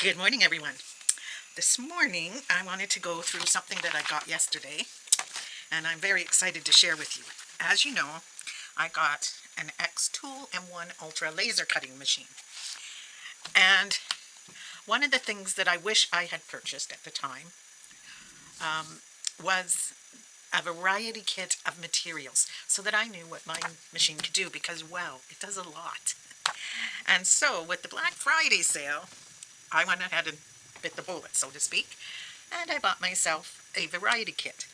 Good morning, everyone. This morning I wanted to go through something that I got yesterday, and I'm very excited to share with you. As you know, I got an Xtool M1 Ultra laser cutting machine, and one of the things that I wish I had purchased at the time was a variety kit of materials so that I knew what my machine could do, because, well, it does a lot. And so with the Black Friday sale, I went ahead and bit the bullet, so to speak, and I bought myself a variety kit.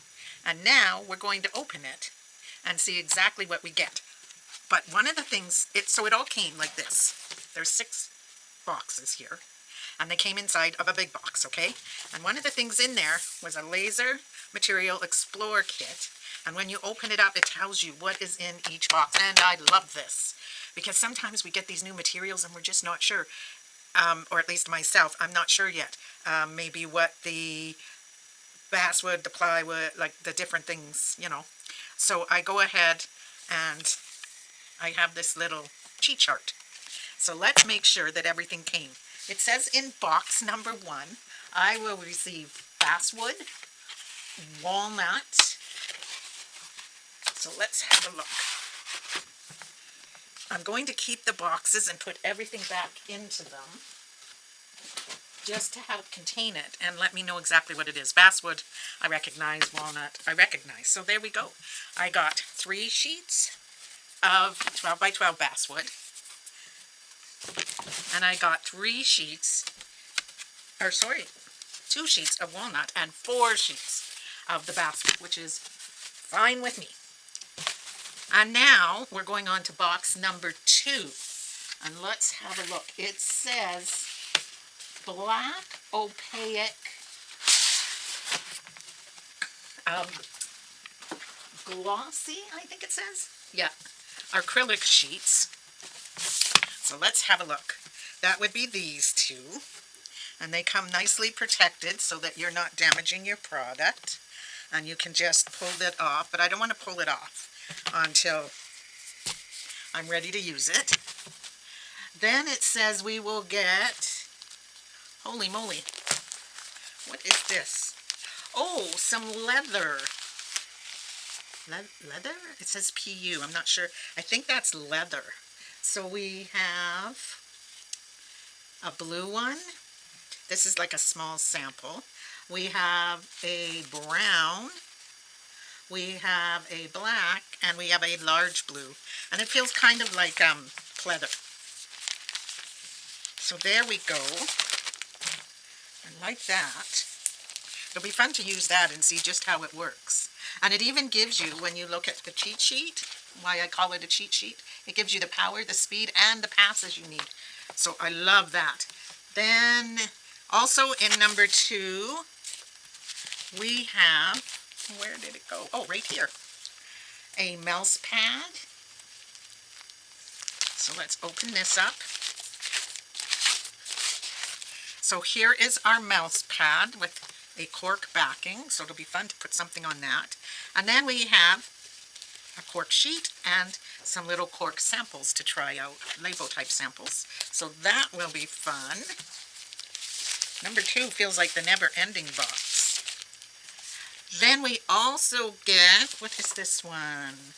And now we're going to open it and see exactly what we get. But one of the things, so it all came like this. There's 6 boxes here, and they came inside of a big box, okay? And one of the things in there was a Laser Material Explorer kit. And when you open it up, it tells you what is in each box. And I love this, because sometimes we get these new materials and we're just not sure. Or at least myself, I'm not sure yet. Maybe what the basswood, the plywood, like the different things, So I go ahead and I have this little cheat chart. So let's make sure that everything came. It says in box number 1, I will receive basswood, walnut. So let's have a look. I'm going to keep the boxes and put everything back into them just to help contain it and let me know exactly what it is. Basswood, I recognize. Walnut, I recognize. So there we go. I got 3 sheets of 12 by 12 basswood, and I got 2 sheets of walnut and 4 sheets of the basswood, which is fine with me. And now we're going on to box number 2, and let's have a look. It says black opaque glossy, I think it says. Yeah, acrylic sheets. So let's have a look. That would be these 2, and they come nicely protected so that you're not damaging your product, and you can just pull it off. But I don't want to pull it off until I'm ready to use it. Then it says we will get, holy moly, what is this? Oh, some leather. Leather? It says PU. I'm not sure. I think that's leather. So we have a blue one. This is like a small sample. We have a brown. We have a black, and we have a large blue. And it feels kind of like pleather. So there we go. And like that. It'll be fun to use that and see just how it works. And it even gives you, when you look at the cheat sheet, why I call it a cheat sheet, it gives you the power, the speed, and the passes you need. So I love that. Then also in number 2, we have, where did it go? Oh, right here. A mouse pad. So let's open this up. So here is our mouse pad with a cork backing, so it'll be fun to put something on that. And then we have a cork sheet and some little cork samples to try out, Lego type samples. So that will be fun. Number 2 feels like the never-ending box. Then we also get, what is this one?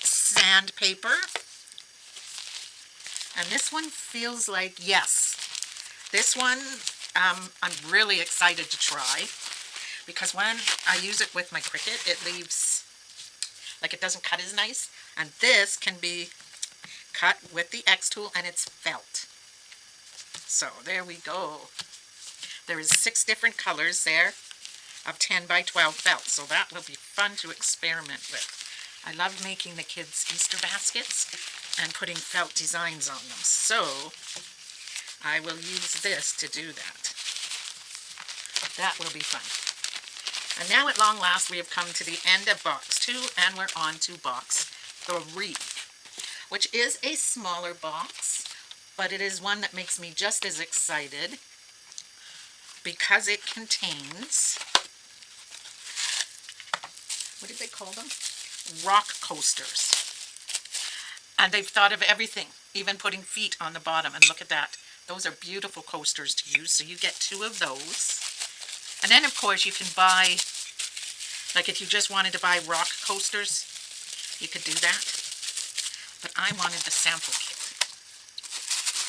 Sandpaper. And this one feels like, yes, this one I'm really excited to try, because when I use it with my Cricut, it leaves, like, it doesn't cut as nice. And this can be cut with the Xtool, and it's felt. So there we go. There is 6 different colors there of 10 by 12 felt, so that will be fun to experiment with. I love making the kids' Easter baskets and putting felt designs on them. So I will use this to do that. That will be fun. And now at long last we have come to the end of box 2, and we're on to box 3, which is a smaller box, but it is one that makes me just as excited because it contains, what did they call them? Rock coasters. And they've thought of everything, even putting feet on the bottom. And look at that. Those are beautiful coasters to use, so you get 2 of those. And then, of course, you can buy, like if you just wanted to buy rock coasters, you could do that. But I wanted the sample kit.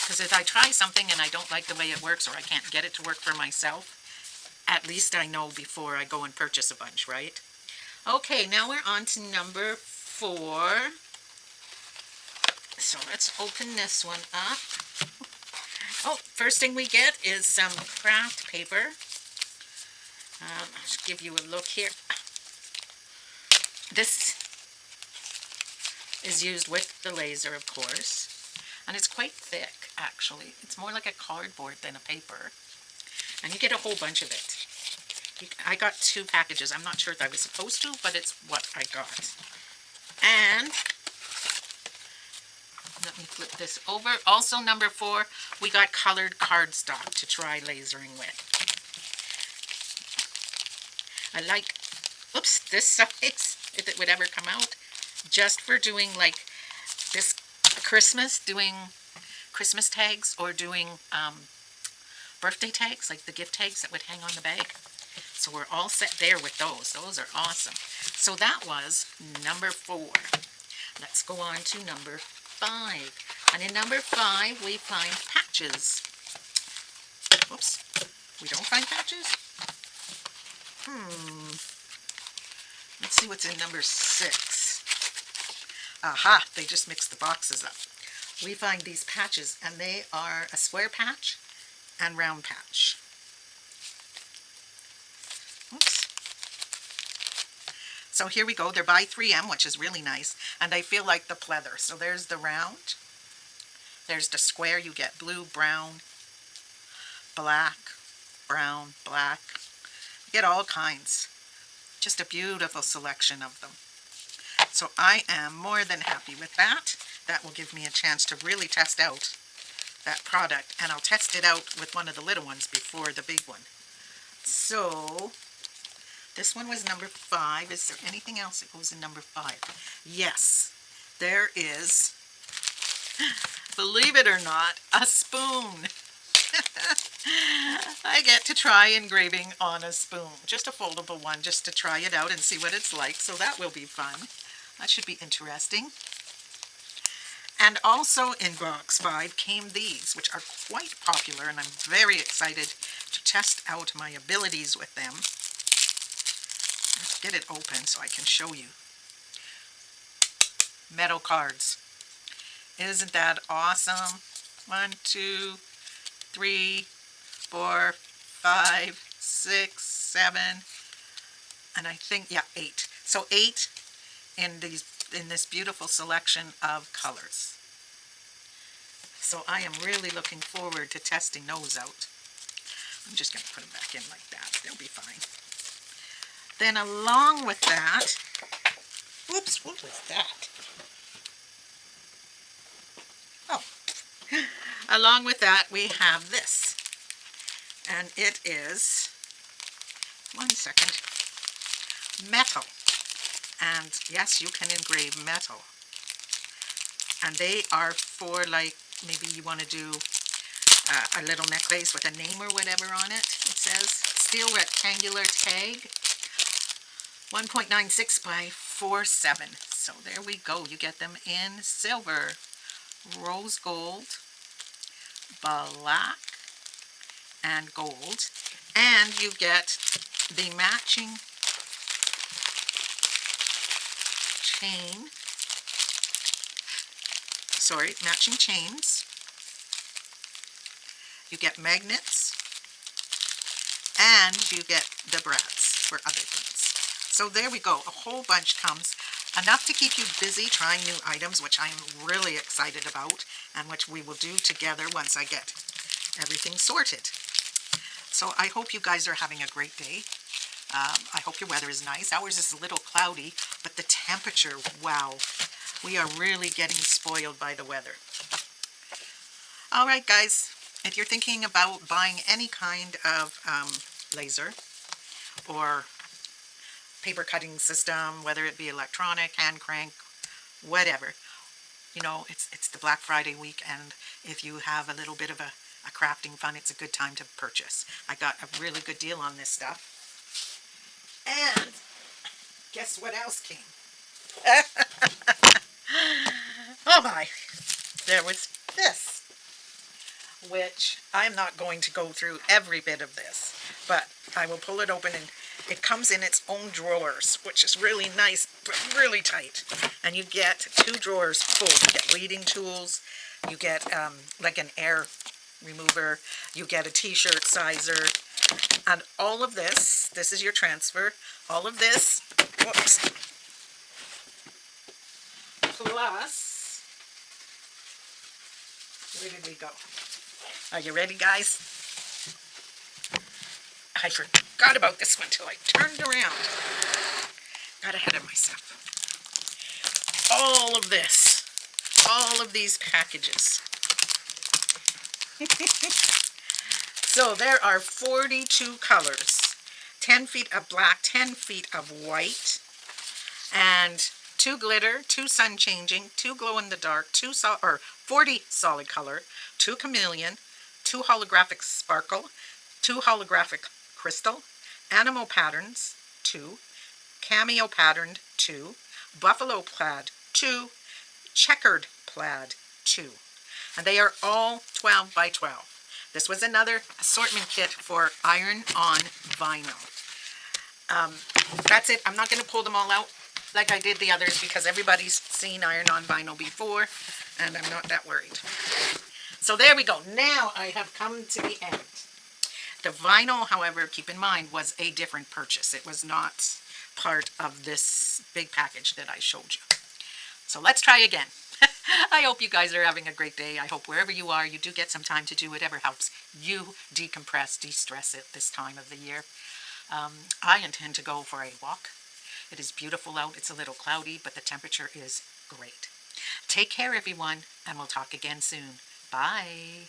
Because if I try something and I don't like the way it works, or I can't get it to work for myself, at least I know before I go and purchase a bunch, right? Okay, now we're on to number 4. So let's open this one up. Oh, first thing we get is some craft paper. I'll just give you a look here. This is used with the laser, of course. And it's quite thick, actually. It's more like a cardboard than a paper. And you get a whole bunch of it. I got 2 packages. I'm not sure if I was supposed to, but it's what I got. And let me flip this over. Also, number 4, we got colored cardstock to try lasering with. I like, oops, this size, if it would ever come out, just for doing like this Christmas, doing Christmas tags or doing birthday tags, like the gift tags that would hang on the bag. So we're all set there with those. Those are awesome. So that was number 4. Let's go on to number 5. And in number 5, we find patches. Whoops. We don't find patches? Let's see what's in number 6. Aha, they just mixed the boxes up. We find these patches, and they are a square patch and round patch. Oops. So here we go. They're by 3M, which is really nice, and I feel like the pleather. So there's the round. There's the square. You get blue, brown, black, brown, black. You get all kinds. Just a beautiful selection of them. So I am more than happy with that. That will give me a chance to really test out that product, and I'll test it out with one of the little ones before the big one. So this one was number 5. Is there anything else that goes in number 5? Yes, there is, believe it or not, a spoon. I get to try engraving on a spoon, just a foldable one, just to try it out and see what it's like, so that will be fun. That should be interesting. And also in box 5 came these, which are quite popular, and I'm very excited to test out my abilities with them. Let's get it open so I can show you. Metal cards. Isn't that awesome? 1, 2, 3, 4, 5, 6, 7, and I think, yeah, 8. So 8 in this beautiful selection of colors. So I am really looking forward to testing those out. I'm just going to put them back in like that. They'll be fine. Then along with that, whoops, what was that? Oh, along with that we have this. And it is, 1 second, metal. And yes, you can engrave metal. And they are for, like, maybe you want to do a little necklace with a name or whatever on it. It says steel rectangular tag, 1.96 by 4.7. So there we go. You get them in silver, rose gold, black, and gold. And you get the matching matching chains. You get magnets, and you get the brads for other things. So there we go. A whole bunch comes. Enough to keep you busy trying new items, which I'm really excited about, and which we will do together once I get everything sorted. So I hope you guys are having a great day. I hope your weather is nice. Ours is a little cloudy, but the temperature, wow. We are really getting spoiled by the weather. All right, guys. If you're thinking about buying any kind of laser or paper cutting system, whether it be electronic, hand crank, whatever, you know, it's the Black Friday week, and if you have a little bit of a a crafting fun, it's a good time to purchase. I got a really good deal on this stuff. And guess what else came? Oh my, there was this, which I'm not going to go through every bit of this, but I will pull it open and it comes in its own drawers, which is really nice, but really tight. And you get 2 drawers full. You get weeding tools, you get like an air remover, you get a t-shirt sizer, and all of this is your transfer, all of this, whoops, plus, where did we go? Are you ready, guys? I forgot about this one till I turned around. Got ahead of myself. All of this, all of these packages. So there are 42 colors, 10 feet of black, 10 feet of white, and 2 glitter, 2 sun changing, 2 glow in the dark, 40 solid color, 2 chameleon, 2 holographic sparkle, 2 holographic crystal, animal patterns 2, cameo patterned 2, buffalo plaid 2, checkered plaid 2, and they are all 12 by 12. This was another assortment kit for iron-on vinyl. That's it. I'm not going to pull them all out like I did the others because everybody's seen iron-on vinyl before, and I'm not that worried. So there we go. Now I have come to the end. The vinyl, however, keep in mind, was a different purchase. It was not part of this big package that I showed you. So let's try again. I hope you guys are having a great day. I hope wherever you are, you do get some time to do whatever helps you decompress, de-stress at this time of the year. I intend to go for a walk. It is beautiful out. It's a little cloudy, but the temperature is great. Take care, everyone, and we'll talk again soon. Bye.